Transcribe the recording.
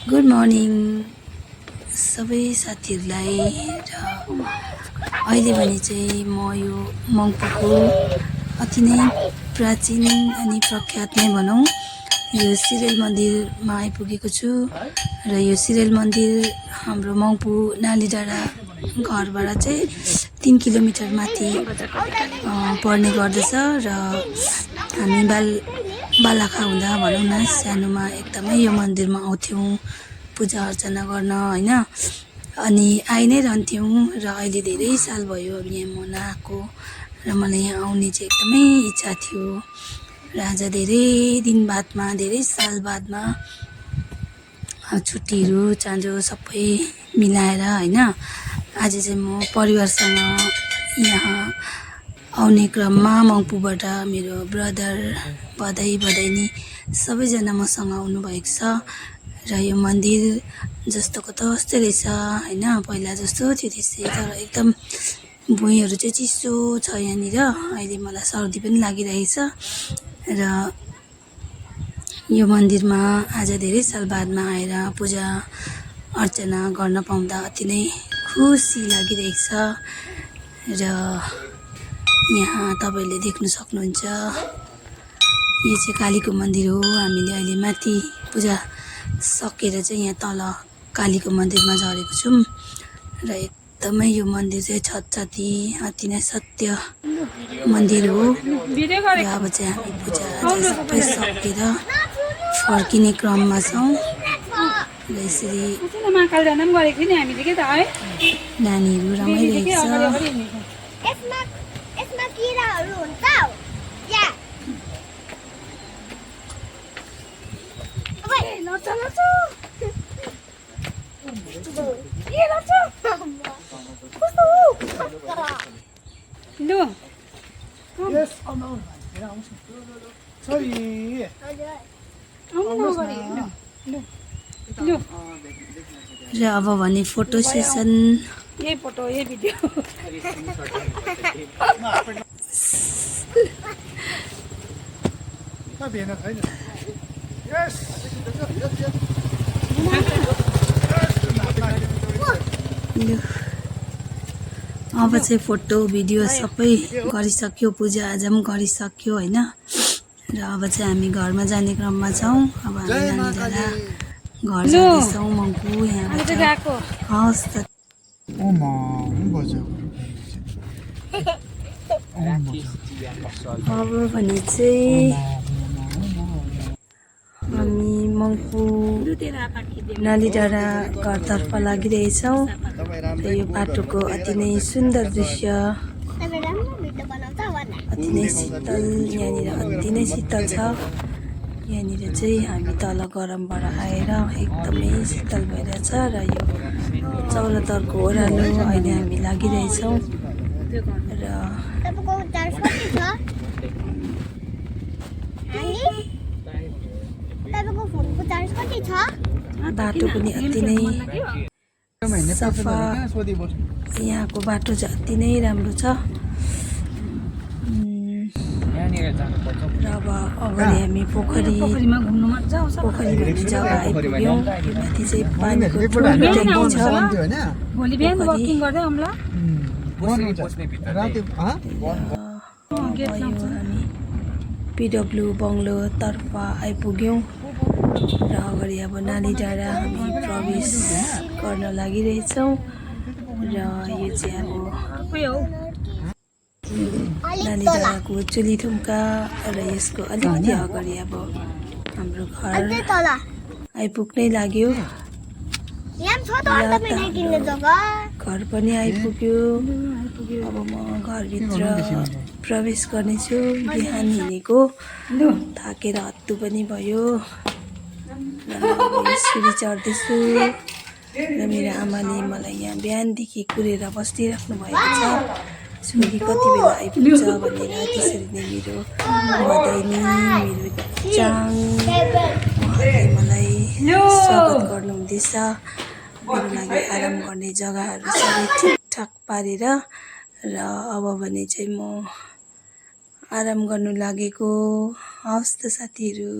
Good morning सबै साथीहरूलाई र अहिले भने चाहिँ म यो मङ्पुको अति नै प्राचीन अनि प्रख्यात नै भनौँ यो सिरेल मन्दिरमा आइपुगेको छु र यो सिरेल मन्दिर हाम्रो मङ्पु नालीडाँडा घरबाट चाहिँ 3 किलोमिटर माथि पर्ने गर्दछ र हामी बालाखा हुँदा भनौँ न सानोमा एकदमै यो मन्दिरमा आउँथ्यौँ पूजा अर्चना गर्न हैन अनि आइ नै रहन्थ्यौँ र अहिले धेरै साल भयो अब यहाँ म नआएको र मलाई यहाँ आउने चाहिँ एकदमै इच्छा थियो र आज धेरै दिन बादमा धेरै साल बादमा छुट्टीहरू चाँजो सबै मिलाएर हैन आज चाहिँ म परिवारसँग यहाँ आउने क्रममा मङ्पुबाट मेरो ब्रदर बधाई सबैजना मसँग आउनुभएको छ र यो मन्दिर जस्तोको तस्तै रहेछ हैन पहिला जस्तो थियो त्यसै तर एकदम भुइँहरू चाहिँ चिसो छ यहाँनिर अहिले मलाई सर्दी पनि लागिरहेछ र यो मन्दिरमा आज धेरै साल बादमा आएर पूजा अर्चना गर्न पाउँदा अति नै खुसी लागिरहेको छ र यहाँ तपाईले देख्न सक्नुहुन्छ यो चाहिँ कालीको मन्दिर हो हामीले अहिले माथि पूजा सकेर चाहिँ यहाँ तल कालीको मन्दिरमा झरेको छौँ र एकदमै यो मन्दिर चाहिँ छतछाती अति नै सत्य मन्दिर हो र अब चाहिँ हामी पूजा सबै सकेर फर्किने क्रममा छौँ र यसरी नानीहरू रमाइरहेको र अब भने फोटो सेसन यही फोटो यही भिडियो अब चाहिँ फोटो भिडियो सबै गरिसक्यो पूजा आज पनि गरिसक्यो हैन र अब चाहिँ हामी घरमा जाने क्रममा छौँ अब हामी नानीलाई घर जाँदैछौँ मङ्पु यहाँबाट हस् त अब भने चाहिँ हामी मङ्पु नालीडाँडा घरतर्फ लागिरहेछौँ र यो बाटोको अति नै सुन्दर दृश्य अति नै शीतल यहाँनिर अति नै शीतल छ यहाँनिर चाहिँ हामी तल गरमबाट आएर एकदमै शीतल भइरहेछ र यो चौरतरको ओह्रालो अहिले हामी लागिरहेछौँ र बाटो पनि अति नै सफा यहाँको बाटो चाहिँ अति नै राम्रो छ र अब अगाडि हामी पोखरी भन्ने जग्गा आइपुग्यौँ माथि चाहिँ पानीको ट्याङ्की छ भोलि बिहान वकिङ गर्दै आउँला हामी पिडब्ल्यू बङ्गलोतर्फ आइपुग्यौँ र अगाडि अब नालीडाँडा हामी प्रवेश गर्न लागिरहेछौँ र यो चाहिँ अब नालीडाँडाको चुलीथुम्का र यसको अलिकति अगाडि अब हाम्रो घर आइपुग्नै लाग्यो घर पनि आइपुग्यो अब म घरभित्र प्रवेश गर्नेछु बिहान हिँडेको थाकेर हत्तु पनि भयो र सिँढी चढ्दैछु र मेरो आमाले मलाई यहाँ बिहानदेखि कुरेर बसिदिइराख्नु भएको छ छोरी कति बेला आइपुग्छ भनेर त्यसरी नै मेरो बधाइनी मेरो चाङ उहाँले मलाई स्वागत गर्नुहुँदैछ मेरो लागि आराम गर्ने जग्गाहरू सबै ठिकठाक पारेर र अब भने चाहिँ म आराम गर्नु लागेको हवस् त साथीहरू।